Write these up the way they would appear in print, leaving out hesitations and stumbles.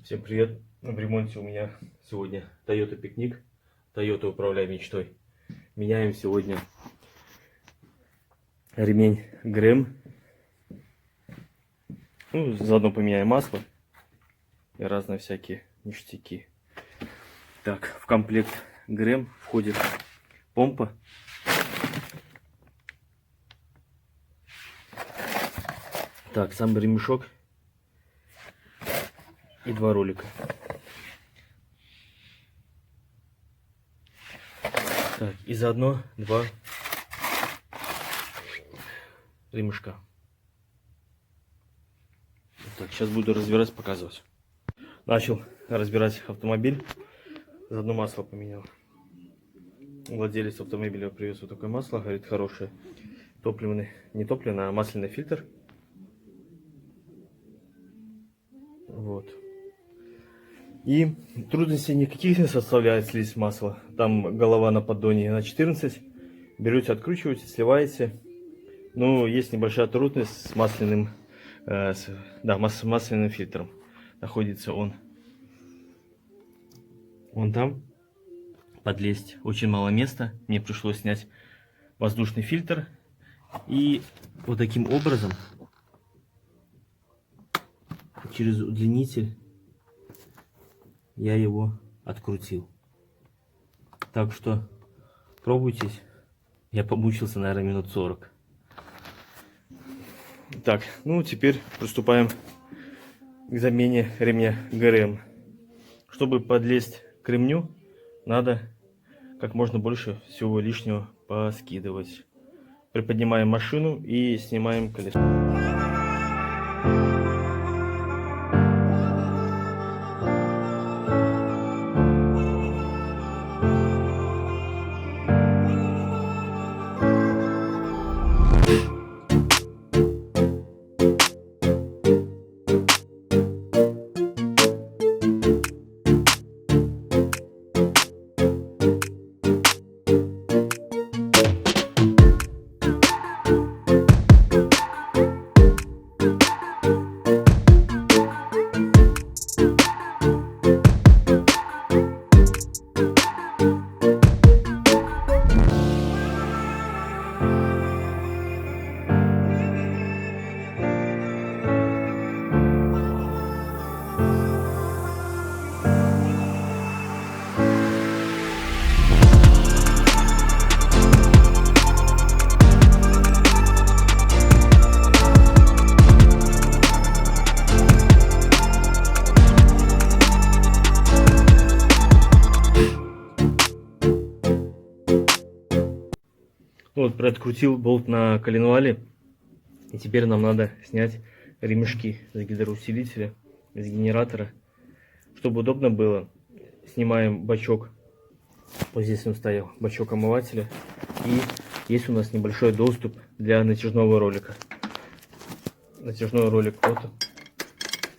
Всем привет! В ремонте у меня сегодня Toyota Пикник, Toyota Управляй мечтой. Меняем сегодня ремень ГРМ. Ну, заодно поменяем масло и разные всякие ништяки. Так, в комплект ГРМ входит помпа. Так, сам ремешок и два ролика. Так, и заодно два ремешка. Так, сейчас буду разбирать, показывать. Начал разбирать автомобиль. Заодно масло поменял. Владелец автомобиля привез вот такое масло. Говорит, хорошее. Топливный, не топливный, а масляный фильтр. Вот. И трудностей никаких не составляет слить масло. Там голова на поддоне на 14. Берете, откручиваете, сливаете. Ну, есть небольшая трудность с масляным, масляным фильтром. Находится он вон там. Подлезть очень мало места. Мне пришлось снять воздушный фильтр. И вот таким образом через удлинитель я его открутил. Так что пробуйтесь. Я помучился, наверное, минут 40. Так, ну теперь приступаем к замене ремня ГРМ. Чтобы подлезть к ремню, надо как можно больше всего лишнего поскидывать. Приподнимаем машину и снимаем колесо. Вот, приоткрутил болт на коленвале. И теперь нам надо снять ремешки с гидроусилителя, с генератора. Чтобы удобно было, снимаем бачок. Вот здесь он стоял, бачок омывателя. И есть у нас небольшой доступ для натяжного ролика. Натяжной ролик вот.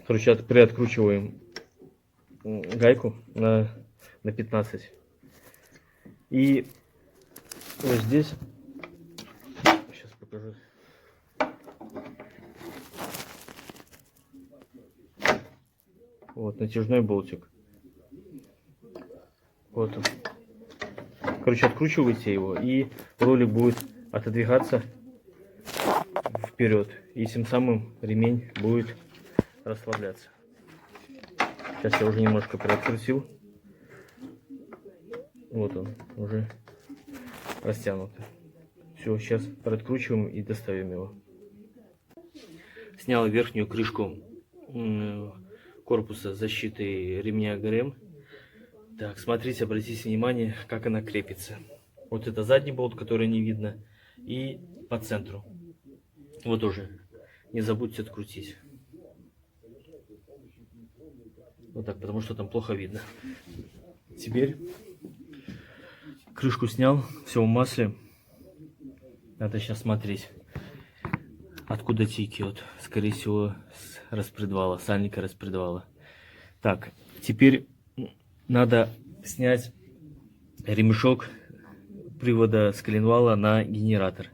Короче, приоткручиваем гайку на 15. И вот здесь, сейчас покажу. Вот натяжной болтик. Вот он. Короче, откручиваете его, и ролик будет отодвигаться вперед. И тем самым ремень будет расслабляться. Сейчас я уже немножко приоткрутил. Вот он, уже растянут. Все, сейчас подкручиваем и доставим его. Снял верхнюю крышку корпуса защиты ремня ГРМ. Так, смотрите, обратите внимание, как она крепится. Вот это задний болт, который не видно, и по центру. Вот уже. Не забудьте открутить. Вот так, потому что там плохо видно. Теперь крышку снял, все в масле. Надо сейчас смотреть, откуда текет. Скорее всего, с распредвала, сальника распредвала. Так, теперь надо снять ремешок привода с коленвала на генератор.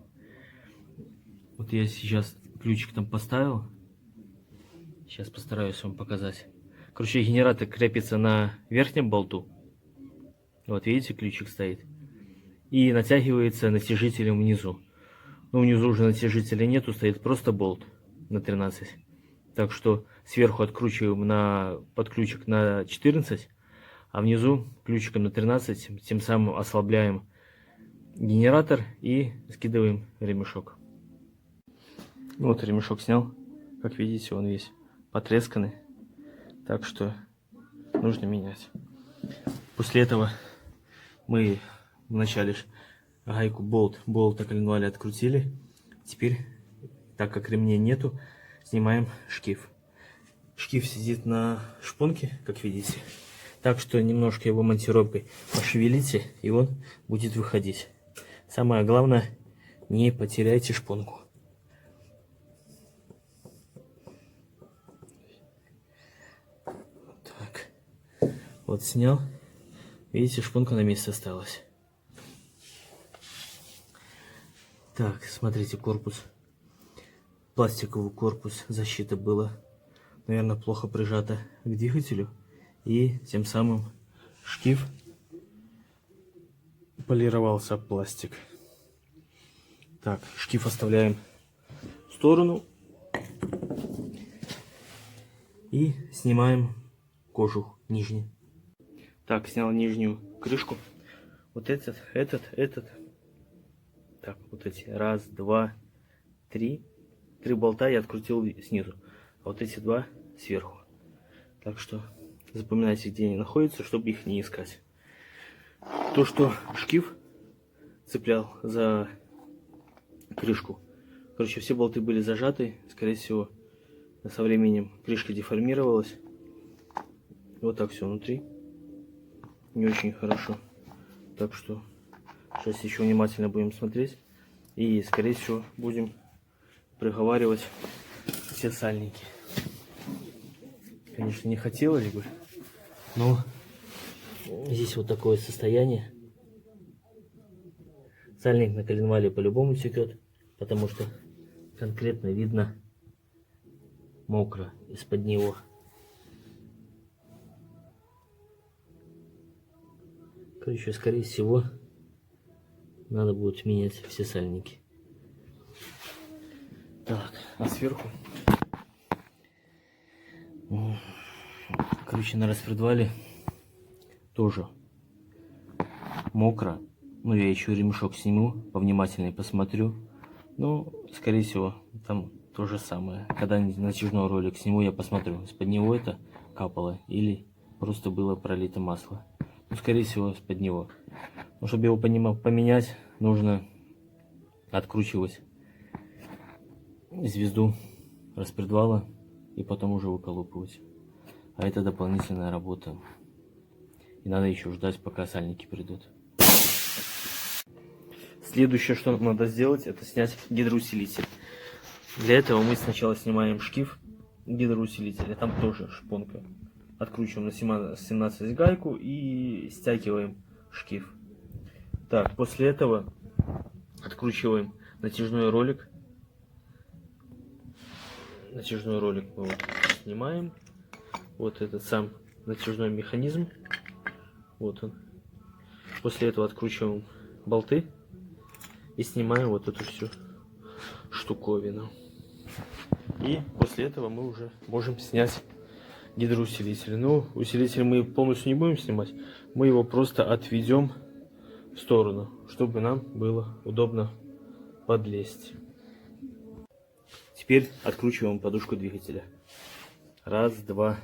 Вот я сейчас ключик там поставил. Сейчас постараюсь вам показать. Короче, генератор крепится на верхнем болту. Вот видите, ключик стоит. И натягивается натяжителем внизу. Но внизу уже натяжителя нету, стоит просто болт на 13. Так что сверху откручиваем под ключик на 14, а внизу ключиком на 13, тем самым ослабляем генератор и скидываем ремешок. Вот ремешок снял. Как видите, он весь потресканный. Так что нужно менять. После этого мы вначале гайку болт коленвали открутили. Теперь, так как ремней нету, снимаем шкив. Шкив сидит на шпонке, как видите. Так что немножко его монтировкой пошевелите, и он будет выходить. Самое главное, не потеряйте шпонку. Так, вот снял. Видите, шпонка на месте осталась. Так, смотрите, корпус. Пластиковый корпус, защита была, наверное, плохо прижата к двигателю. И тем самым шкив полировался об пластик. Так, шкив оставляем в сторону. И снимаем кожух нижний. Так, снял нижнюю крышку. Вот этот. Так, вот эти. Раз, два, три. 3 болта я открутил снизу. А вот эти 2 сверху. Так что запоминайте, где они находятся, чтобы их не искать. То, что шкив цеплял за крышку. Короче, все болты были зажаты. Скорее всего, со временем крышка деформировалась. Вот так все внутри. Не очень хорошо. Так что сейчас еще внимательно будем смотреть. И, скорее всего, будем приговаривать все сальники. Конечно, не хотелось бы, но здесь вот такое состояние. Сальник на коленвале по-любому текет, потому что конкретно видно мокро из-под него. Короче, скорее всего, надо будет менять все сальники. Так, а сверху, короче, на распредвале тоже мокро. Ну, я еще ремешок сниму, повнимательнее посмотрю. Ну, скорее всего, там то же самое. Когда-нибудь натяжной ролик сниму, я посмотрю, из-под него это капало или просто было пролито масло. Ну, скорее всего, из-под него. Но чтобы его поменять, нужно откручивать звезду распредвала и потом уже выколупывать. А это дополнительная работа. И надо еще ждать, пока сальники придут. Следующее, что нам надо сделать, это снять гидроусилитель. Для этого мы сначала снимаем шкив гидроусилителя. Там тоже шпонка. Откручиваем на 17 гайку и стягиваем шкив. Так, после этого откручиваем натяжной ролик. Натяжной ролик мы вот снимаем. Вот этот сам натяжной механизм. Вот он. После этого откручиваем болты и снимаем вот эту всю штуковину. И после этого мы уже можем снять гидроусилитель. Но усилитель мы полностью не будем снимать. Мы его просто отведем в сторону, чтобы нам было удобно подлезть. Теперь откручиваем подушку двигателя. Раз, два.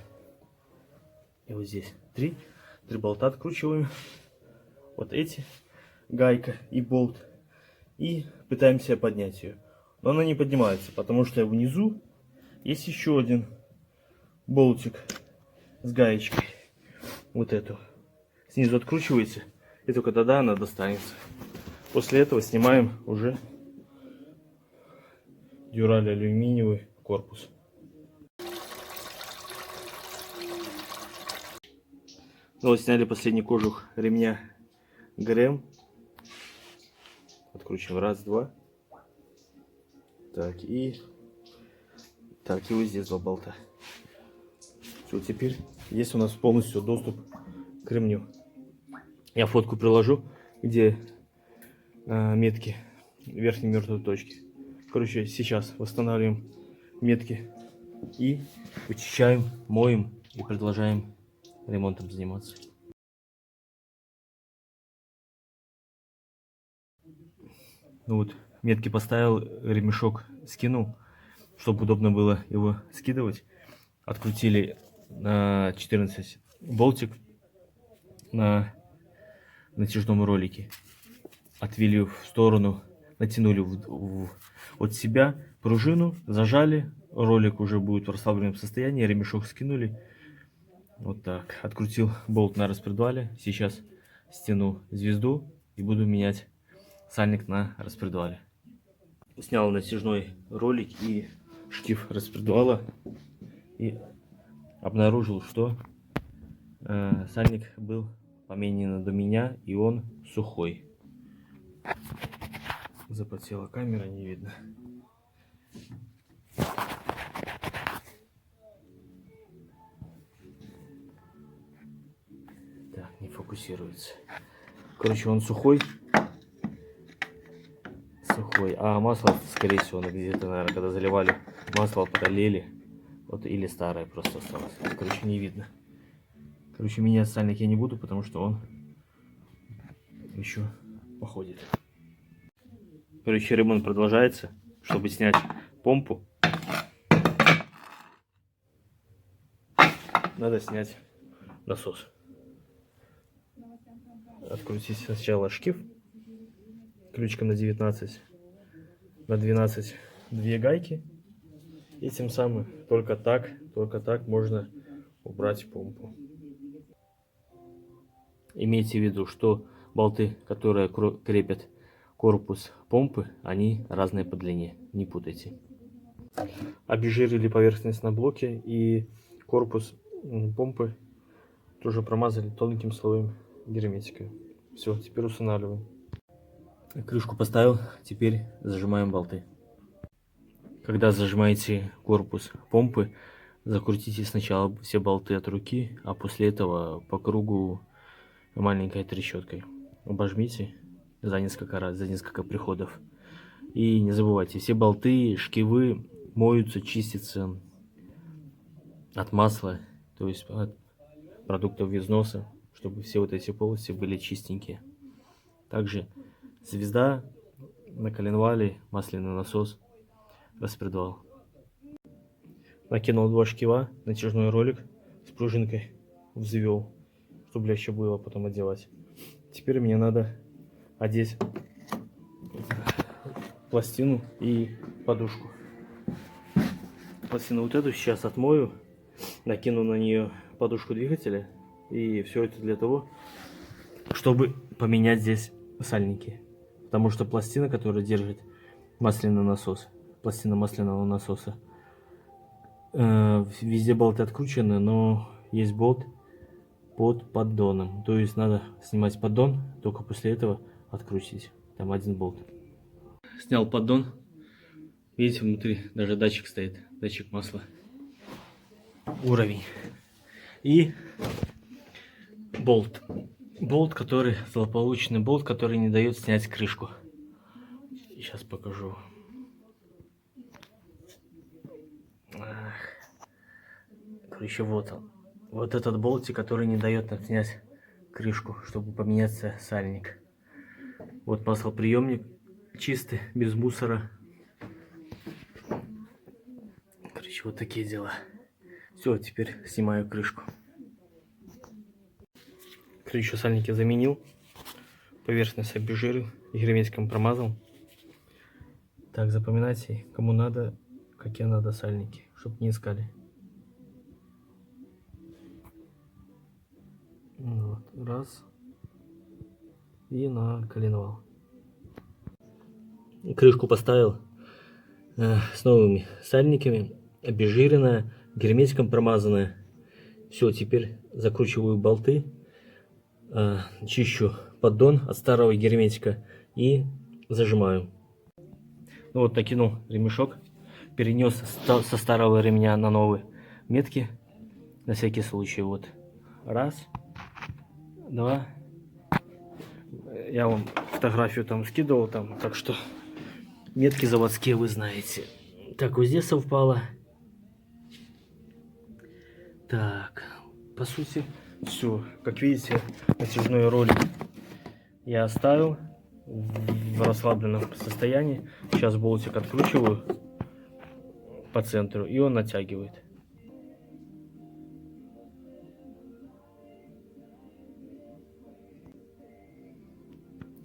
И вот здесь 3 болта откручиваем. Вот эти. Гайка и болт. И пытаемся поднять ее. Но она не поднимается, потому что внизу есть еще один болтик с гаечкой. Вот эту. Снизу откручивается. И только тогда она достанется. После этого снимаем уже дюраль алюминиевый корпус. Ну вот сняли последний кожух ремня ГРМ. Откручиваем. Раз, два. Так, и вот здесь 2 болта. Все, теперь есть у нас полностью доступ к ремню. Я фотку приложу, где метки верхней мертвой точки. Короче, сейчас восстанавливаем метки и вычищаем, моем и продолжаем ремонтом заниматься. Ну вот, метки поставил, ремешок скинул, чтобы удобно было его скидывать. Открутили на 14 болтик на натяжном ролике. Отвели в сторону, натянули от себя пружину, зажали. Ролик уже будет в расслабленном состоянии, ремешок скинули. Вот так. Открутил болт на распредвале. Сейчас стяну звезду и буду менять сальник на распредвале. Снял натяжной ролик и штиф распредвала и обнаружил, что сальник был поменен до меня, и он сухой. Запотела камера, не видно. Так, не фокусируется. Короче, он сухой. Сухой. А масло, скорее всего, где-то, наверное, когда заливали, масло пролили. Вот, или старое просто осталось. Короче, не видно. Короче, менять сальник я не буду, потому что он еще походит. Короче, ремонт продолжается. Чтобы снять помпу, надо снять насос. Открутить сначала шкив ключиком на 19, на 12 две гайки. И тем самым только так можно убрать помпу. Имейте в виду, что болты, которые крепят корпус помпы, они разные по длине, не путайте. Обезжирили поверхность на блоке, и корпус помпы тоже промазали тонким слоем герметика. Все, теперь устанавливаем. Крышку поставил, теперь зажимаем болты. Когда зажимаете корпус помпы, закрутите сначала все болты от руки, а после этого по кругу маленькой трещоткой. Обожмите за несколько раз, за несколько приходов. И не забывайте, все болты, шкивы моются, чистятся от масла, то есть от продуктов износа, чтобы все вот эти полости были чистенькие. Также звезда на коленвале, масляный насос, распредвал. Накинул 2 шкива, натяжной ролик с пружинкой взвел, чтобы легче было потом одевать. Теперь мне надо одеть пластину и подушку. Пластину вот эту сейчас отмою, накину на нее подушку двигателя, и все это для того, чтобы поменять здесь сальники. Потому что пластина, которая держит масляный насос, пластина масляного насоса, везде болты откручены, но есть болт под поддоном. То есть надо снимать поддон, только после этого открутить. Там один болт. Снял поддон. Видите, внутри даже датчик стоит, датчик масла. Уровень. И болт. Болт, который злополучный болт, который не дает снять крышку. Сейчас покажу. Короче, вот он. Вот этот болтик, который не дает нам снять крышку, чтобы поменяться сальник. Вот маслоприемник чистый, без мусора. Короче, вот такие дела. Все, теперь снимаю крышку. Крышу сальники заменил. Поверхность обезжирил, герметиком промазал. Так, запоминайте, кому надо, какие надо сальники, чтобы не искали. Вот, раз. И на коленвал. Крышку поставил с новыми сальниками, обезжиренная, герметиком промазанная. Все, теперь закручиваю болты, чищу поддон от старого герметика и зажимаю. Ну вот, накинул ремешок, перенес со старого ремня на новый метки, На всякий случай. Вот. Раз. Два. Я вам фотографию там скидывал, там, так что метки заводские вы знаете. Так, вот здесь совпало. Так, по сути, все. Как видите, натяжной ролик я оставил в расслабленном состоянии. Сейчас болтик откручиваю по центру, и он натягивает.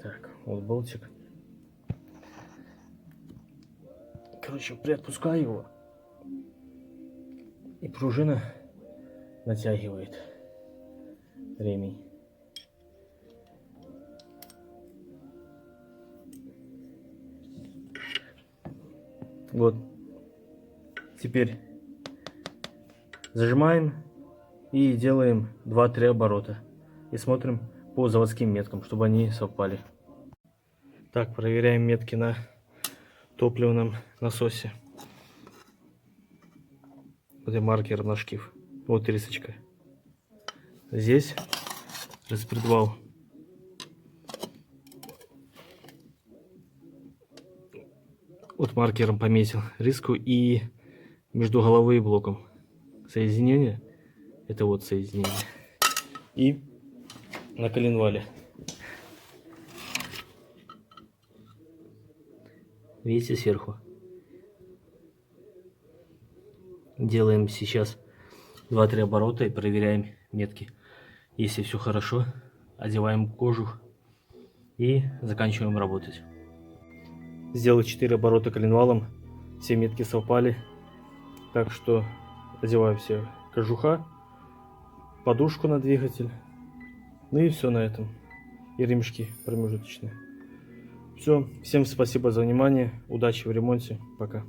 Так, вот болтик. Короче, приотпускаю его, и пружина натягивает ремень. Вот. Теперь зажимаем и делаем 2-3 оборота. И смотрим по заводским меткам, чтобы они совпали. Так, проверяем метки на топливном насосе. Вот и маркер на шкив. Вот рисочка. Здесь распредвал. Вот маркером пометил риску, и между головой и блоком соединение. Это вот соединение. И на коленвале. Видите, сверху. Делаем сейчас 2-3 оборота и проверяем метки. Если все хорошо, одеваем кожух и заканчиваем работать. Сделал 4 оборота коленвалом, все метки совпали, так что одеваю все кожуха, подушку на двигатель, ну и все на этом, и ремешки промежуточные. Все, всем спасибо за внимание, удачи в ремонте, пока.